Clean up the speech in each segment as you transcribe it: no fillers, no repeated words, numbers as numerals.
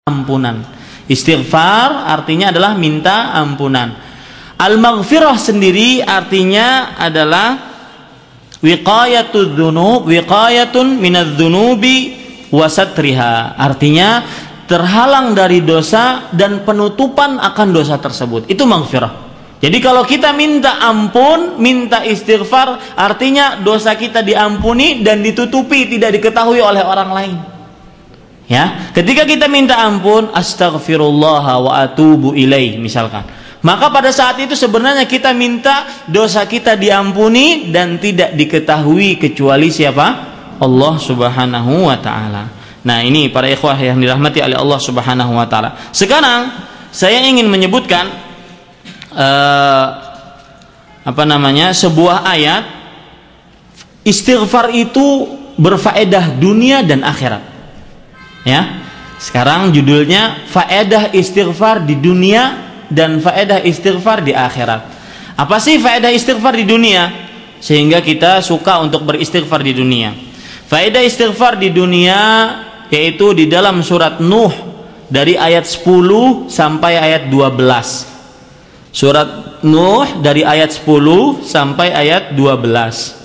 ampunan. Istighfar artinya adalah minta ampunan. Al-maghfirah sendiri artinya adalah wiqayatud dzunub, wiqayatun minadz-dzunubi wa satriha. Artinya terhalang dari dosa dan penutupan akan dosa tersebut. Itu maghfirah. Jadi kalau kita minta ampun, minta istighfar, artinya dosa kita diampuni dan ditutupi, tidak diketahui oleh orang lain. Ya, ketika kita minta ampun, astaghfirullah wa atubu ilaih misalkan, maka pada saat itu sebenarnya kita minta dosa kita diampuni dan tidak diketahui kecuali siapa? Allah Subhanahu wa taala. Nah, ini para ikhwah yang dirahmati oleh Allah Subhanahu wa taala. Sekarang saya ingin menyebutkan sebuah ayat. Istighfar itu berfaedah dunia dan akhirat. Ya. Sekarang judulnya faedah istighfar di dunia dan faedah istighfar di akhirat. Apa sih faedah istighfar di dunia sehingga kita suka untuk beristighfar di dunia? Faedah istighfar di dunia yaitu di dalam surat Nuh dari ayat 10 sampai ayat 12. Surat Nuh dari ayat 10 sampai ayat 12.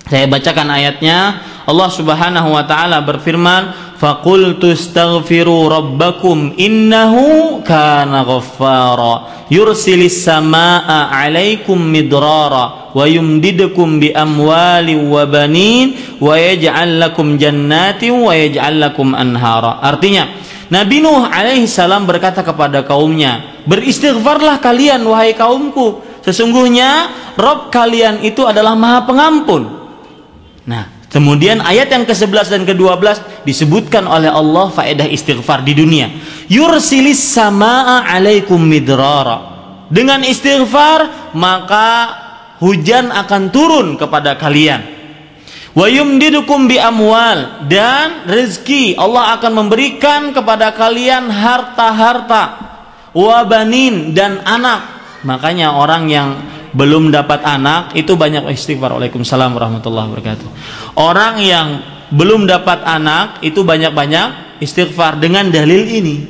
Saya bacakan ayatnya. Allah Subhanahu wa taala berfirman, "Faqultu astaghfiru rabbakum innahu kana ghaffara yursilis samaa'a 'alaikum midrara wa yumdidukum bi amwalin wa banin wa yaj'al lakum jannatin wa yaj'al lakum anhara." Artinya, Nabi Nuh alaihi salam berkata kepada kaumnya, "Beristighfarlah kalian wahai kaumku, sesungguhnya Rabb kalian itu adalah Maha Pengampun." Nah, kemudian ayat yang ke-11 dan ke-12 disebutkan oleh Allah faedah istighfar di dunia. Yursilis samaa'a 'alaikum midrara. Dengan istighfar maka hujan akan turun kepada kalian. Wa yumdidukum bi amwal, dan rezeki Allah akan memberikan kepada kalian harta-harta, wa banin, dan anak. Makanya orang yang belum dapat anak itu banyak istighfar. Waalaikumsalam warahmatullahi wabarakatuh. Orang yang belum dapat anak itu banyak-banyak istighfar dengan dalil ini.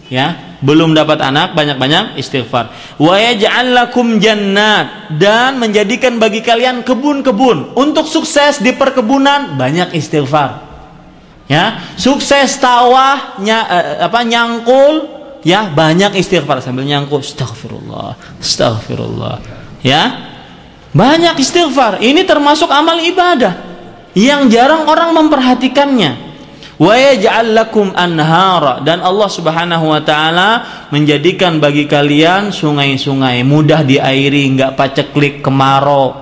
Ya, belum dapat anak banyak-banyak istighfar. Wa yaj'al lakum jannat, dan menjadikan bagi kalian kebun-kebun. Untuk sukses di perkebunan banyak istighfar. Ya, sukses nyangkul, ya banyak istighfar sambil nyangkul. Astagfirullah. Ya, banyak istighfar. Ini termasuk amal ibadah yang jarang orang memperhatikannya. Wa yaj'al lakum anhara, dan Allah Subhanahu wa taala menjadikan bagi kalian sungai-sungai, mudah diairi, enggak paceklik kemarau.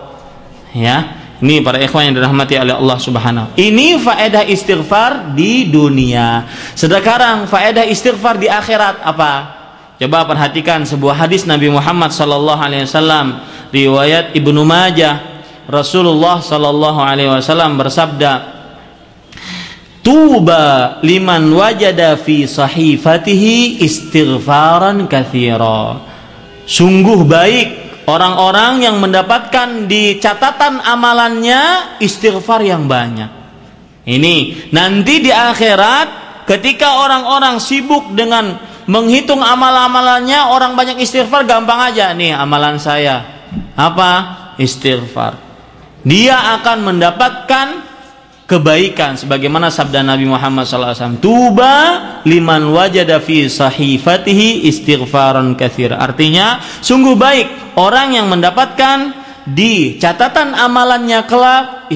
Ya, ini para ikhwan yang dirahmati oleh Allah Subhanahu. Ini faedah istighfar di dunia. Sekarang faedah istighfar di akhirat apa? Coba perhatikan sebuah hadis Nabi Muhammad sallallahu alaihi wasallam, riwayat Ibnu Majah. Rasulullah sallallahu alaihi wasallam bersabda, "Tuba liman wajada fi sahifatihi istighfaran katsira." Sungguh baik orang-orang yang mendapatkan di catatan amalannya istighfar yang banyak. Ini nanti di akhirat ketika orang-orang sibuk dengan menghitung amal-amalannya, orang banyak istighfar, gampang aja nih amalan saya. Apa? Istighfar. Dia akan mendapatkan kebaikan sebagaimana sabda Nabi Muhammad SAW, "Tuba liman wajada fi sahifatihi istighfaran katsira." Artinya, sungguh baik orang yang mendapatkan di catatan amalannya kelak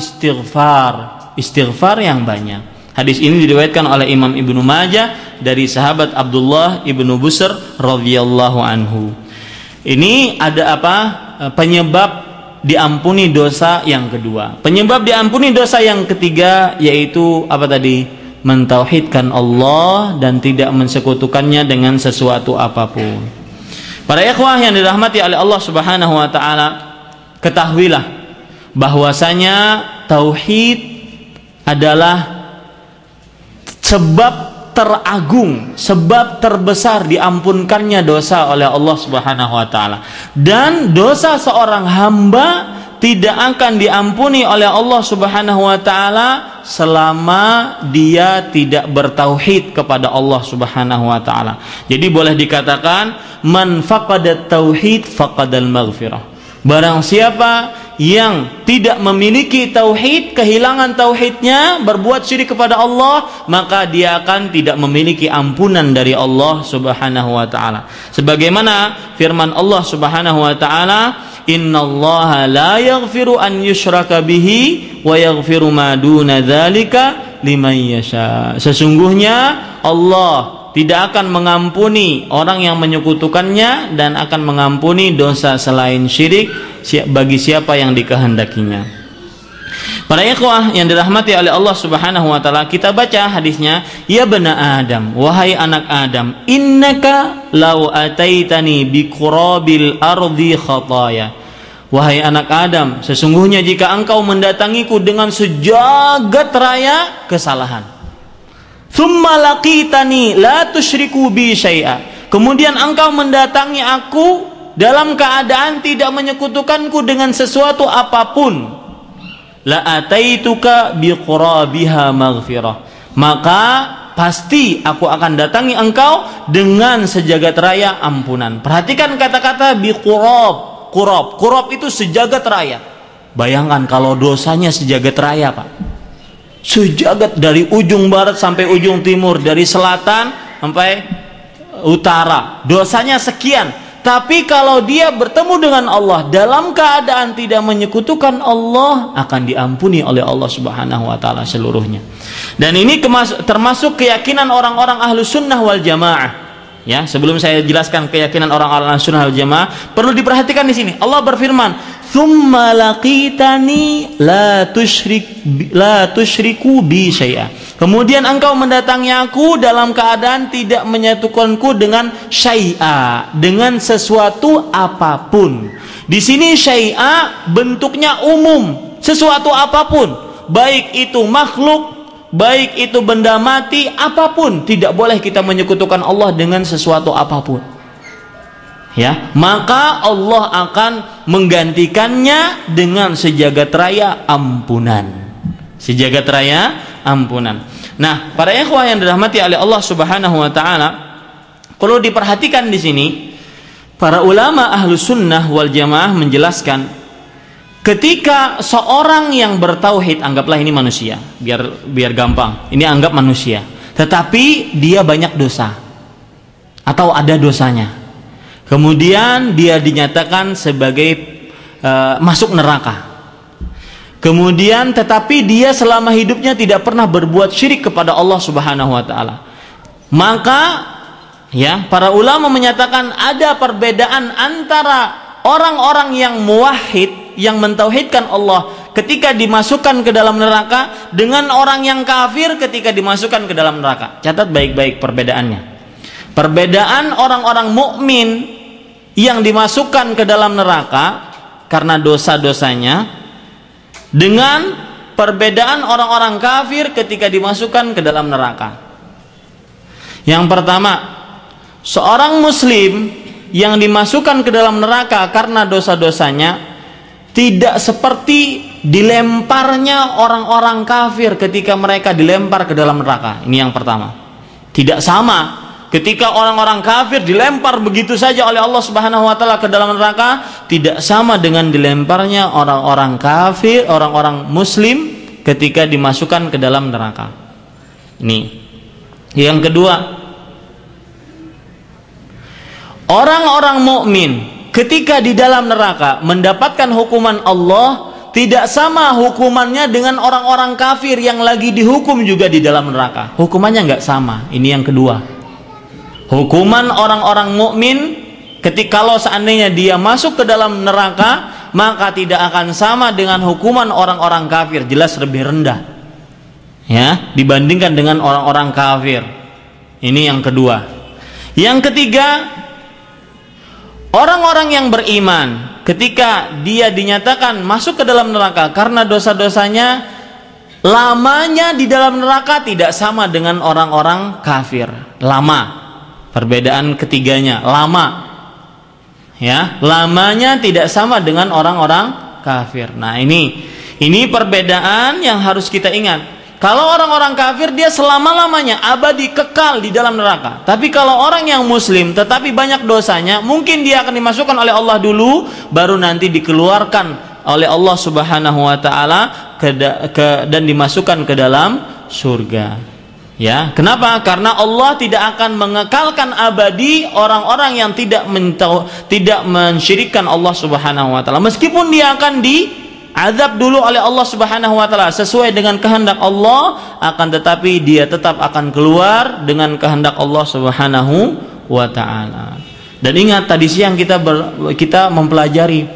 istighfar yang banyak. Hadis ini diriwayatkan oleh Imam Ibnu Majah dari sahabat Abdullah Ibnu Busr radhiyallahu anhu. Ini ada apa? Penyebab diampuni dosa yang kedua. Penyebab diampuni dosa yang ketiga yaitu apa tadi? Mentauhidkan Allah dan tidak mensekutukannya dengan sesuatu apapun. Para ikhwah yang dirahmati oleh Allah Subhanahu wa taala, ketahuilah bahwasanya tauhid adalah sebab teragung, sebab terbesar diampunkannya dosa oleh Allah Subhanahu wa taala. Dan dosa seorang hamba tidak akan diampuni oleh Allah Subhanahu wa taala selama dia tidak bertauhid kepada Allah Subhanahu wa taala. Jadi boleh dikatakan man faqadat tauhid faqadal maghfirah. Barang siapa yang tidak memiliki tauhid, kehilangan tauhidnya, berbuat syirik kepada Allah, maka dia akan tidak memiliki ampunan dari Allah Subhanahu wa taala. Sebagaimana firman Allah Subhanahu wa taala, innallaha la yaghfiru an yushraka bihi wa yaghfiru ma duna dzalika liman yasha. Sesungguhnya Allah tidak akan mengampuni orang yang menyekutukannya dan akan mengampuni dosa selain syirik bagi siapa yang dikehendakinya. Para ikhwah yang dirahmati oleh Allah Subhanahu wa taala, kita baca hadisnya, ya bani Adam, wahai anak Adam, innaka law ataitani bi qurabil ardi khataya. Wahai anak Adam, sesungguhnya jika engkau mendatangiku dengan sejagat raya kesalahan, thumma laqitani la tusyriku bi syai'a, kemudian engkau mendatangi aku dalam keadaan tidak menyekutukanku dengan sesuatu apapun, la ataituka bi qurabiha maghfirah, maka pasti aku akan datangi engkau dengan sejagat raya ampunan. Perhatikan kata-kata bi qurab. Qurab itu sejagat raya. Bayangkan kalau dosanya sejagat raya, Pak. Sejagat dari ujung barat sampai ujung timur, dari selatan sampai utara, dosanya sekian. Tapi kalau dia bertemu dengan Allah dalam keadaan tidak menyekutukan Allah, akan diampuni oleh Allah Subhanahu wa taala seluruhnya. Dan ini termasuk keyakinan orang-orang ahlu sunnah wal jamaah. Ya, sebelum saya jelaskan keyakinan orang-orang ahlu sunnah wal jamaah, perlu diperhatikan di sini. Allah berfirman, "Tsumma laqitani la tusyriku bi syai'a." Kemudian engkau mendatangi aku dalam keadaan tidak menyatukanku dengan syai'a, dengan sesuatu apapun. Di sini syai'a bentuknya umum, sesuatu apapun, baik itu makhluk, baik itu benda mati, apapun, tidak boleh kita menyekutukan Allah dengan sesuatu apapun. Ya, maka Allah akan menggantikannya dengan sejagat raya ampunan. Sejagat raya ampunan. Nah, para ikhwah yang dirahmati oleh Allah Subhanahu wa taala, perlu diperhatikan di sini, para ulama ahlu sunnah wal jamaah menjelaskan, ketika seorang yang bertauhid, anggaplah ini manusia, biar gampang, ini anggap manusia, tetapi dia banyak dosa atau ada dosanya, kemudian dia dinyatakan sebagai masuk neraka. Kemudian tetapi dia selama hidupnya tidak pernah berbuat syirik kepada Allah Subhanahu wa taala. Maka ya, para ulama menyatakan ada perbedaan antara orang-orang yang muwahhid, yang mentauhidkan Allah ketika dimasukkan ke dalam neraka, dengan orang yang kafir ketika dimasukkan ke dalam neraka. Catat baik-baik perbedaannya. Perbedaan orang-orang mukmin yang dimasukkan ke dalam neraka karena dosa-dosanya, dengan perbedaan orang-orang kafir ketika dimasukkan ke dalam neraka. Yang pertama, seorang muslim yang dimasukkan ke dalam neraka karena dosa-dosanya tidak seperti dilemparnya orang-orang kafir ketika mereka dilempar ke dalam neraka. Ini yang pertama. Tidak sama. Ketika orang-orang kafir dilempar begitu saja oleh Allah Subhanahu wa taala ke dalam neraka, tidak sama dengan dilemparnya orang-orang kafir, orang-orang muslim ketika dimasukkan ke dalam neraka. Ini. Yang kedua, orang-orang mukmin ketika di dalam neraka mendapatkan hukuman Allah, tidak sama hukumannya dengan orang-orang kafir yang lagi dihukum juga di dalam neraka. Hukumannya nggak sama. Ini yang kedua. Hukuman orang-orang mukmin ketika kalau seandainya dia masuk ke dalam neraka, maka tidak akan sama dengan hukuman orang-orang kafir, jelas lebih rendah. Ya, dibandingkan dengan orang-orang kafir. Ini yang kedua. Yang ketiga, orang-orang yang beriman ketika dia dinyatakan masuk ke dalam neraka karena dosa-dosanya, lamanya di dalam neraka tidak sama dengan orang-orang kafir. Lama. Perbedaan ketiganya, lama. Ya, lamanya tidak sama dengan orang-orang kafir. Nah, ini perbedaan yang harus kita ingat. Kalau orang-orang kafir dia selama-lamanya abadi kekal di dalam neraka. Tapi kalau orang yang muslim tetapi banyak dosanya, mungkin dia akan dimasukkan oleh Allah dulu, baru nanti dikeluarkan oleh Allah Subhanahu wa taala dan dimasukkan ke dalam surga. Ya, kenapa? Karena Allah tidak akan mengekalkan abadi orang-orang yang tidak mensyirikkan Allah Subhanahu wa taala. Meskipun dia akan diazab dulu oleh Allah Subhanahu wa taala sesuai dengan kehendak Allah, akan tetapi dia tetap akan keluar dengan kehendak Allah Subhanahu wa taala. Dan ingat tadi siang kita mempelajari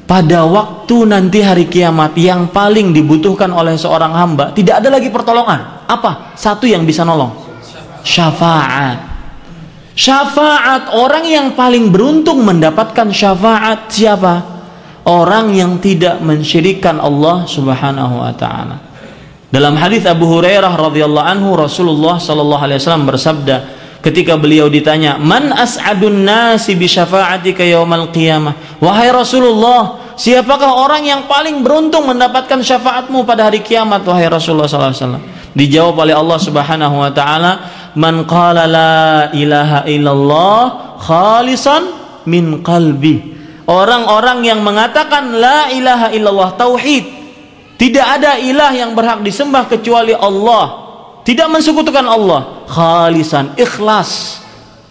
pada waktu nanti hari kiamat yang paling dibutuhkan oleh seorang hamba, tidak ada lagi pertolongan. Apa? Satu yang bisa nolong, syafaat. Syafaat, orang yang paling beruntung mendapatkan syafaat siapa? Orang yang tidak mensyirikkan Allah Subhanahu wa taala. Dalam hadis Abu Hurairah radhiyallahu anhu, Rasulullah sallallahu alaihi wasallam bersabda ketika beliau ditanya, "Man as'adun nasi bi syafa'atika yaumal qiyamah?" Wahai Rasulullah, siapakah orang yang paling beruntung mendapatkan syafaatmu pada hari kiamat, wahai Rasulullah sallallahu alaihi wasallam? Dijawab oleh Allah Subhanahu wa taala, "Man qala la ilaha illallah khalisan min qalbi." Orang-orang yang mengatakan la ilaha illallah, tauhid, tidak ada ilah yang berhak disembah kecuali Allah, tidak mensekutukan Allah, khalisan, ikhlas,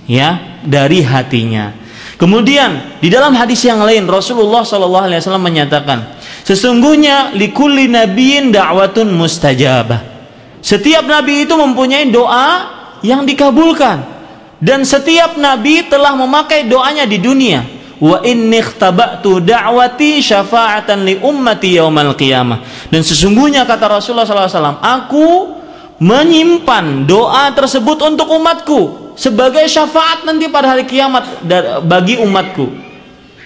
ya, dari hatinya. Kemudian di dalam hadis yang lain Rasulullah sallallahu alaihi wasallam menyatakan, sesungguhnya likulli nabiyyin da'watun mustajabah. Setiap nabi itu mempunyai doa yang dikabulkan, dan setiap nabi telah memakai doanya di dunia. Wa inni ikhtaba'tu da'wati syafa'atan li ummati yaumal qiyamah. Dan sesungguhnya kata Rasulullah sallallahu alaihi wasallam, aku menyimpan doa tersebut untuk umatku sebagai syafaat nanti pada hari kiamat bagi umatku,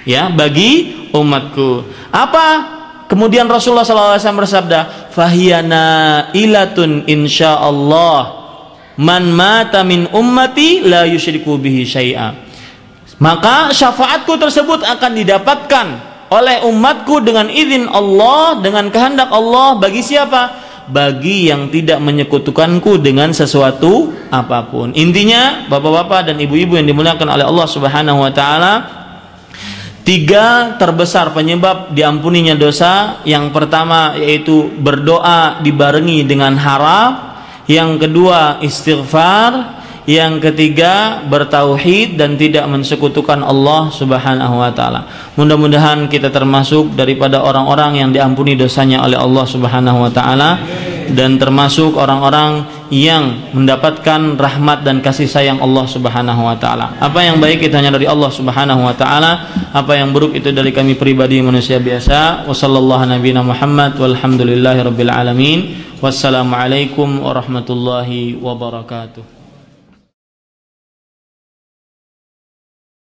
ya, bagi umatku. Apa kemudian Rasulullah SAW bersabda, fahiyana ilatun insyaallah man mata min ummati la yusyriku bihi syai'a. Maka syafaatku tersebut akan didapatkan oleh umatku dengan izin Allah, dengan kehendak Allah. Bagi siapa? Bagi yang tidak menyekutukanku dengan sesuatu apapun. Intinya, bapak-bapak dan ibu-ibu yang dimuliakan oleh Allah Subhanahu wa taala, 3 terbesar penyebab diampuninya dosa. Yang pertama yaitu berdoa dibarengi dengan harap, yang kedua istighfar, yang ketiga bertauhid dan tidak mensekutukan Allah Subhanahu wa taala. Mudah-mudahan kita termasuk daripada orang-orang yang diampuni dosanya oleh Allah Subhanahu wa taala, dan termasuk orang-orang yang mendapatkan rahmat dan kasih sayang Allah Subhanahu wa taala. Apa yang baik itu hanya dari Allah Subhanahu wa taala, apa yang buruk itu dari kami pribadi manusia biasa. Wassallallahu nabiyana Muhammad walhamdulillahirabbil alamin. Wassalamualaikum warahmatullahi wabarakatuh.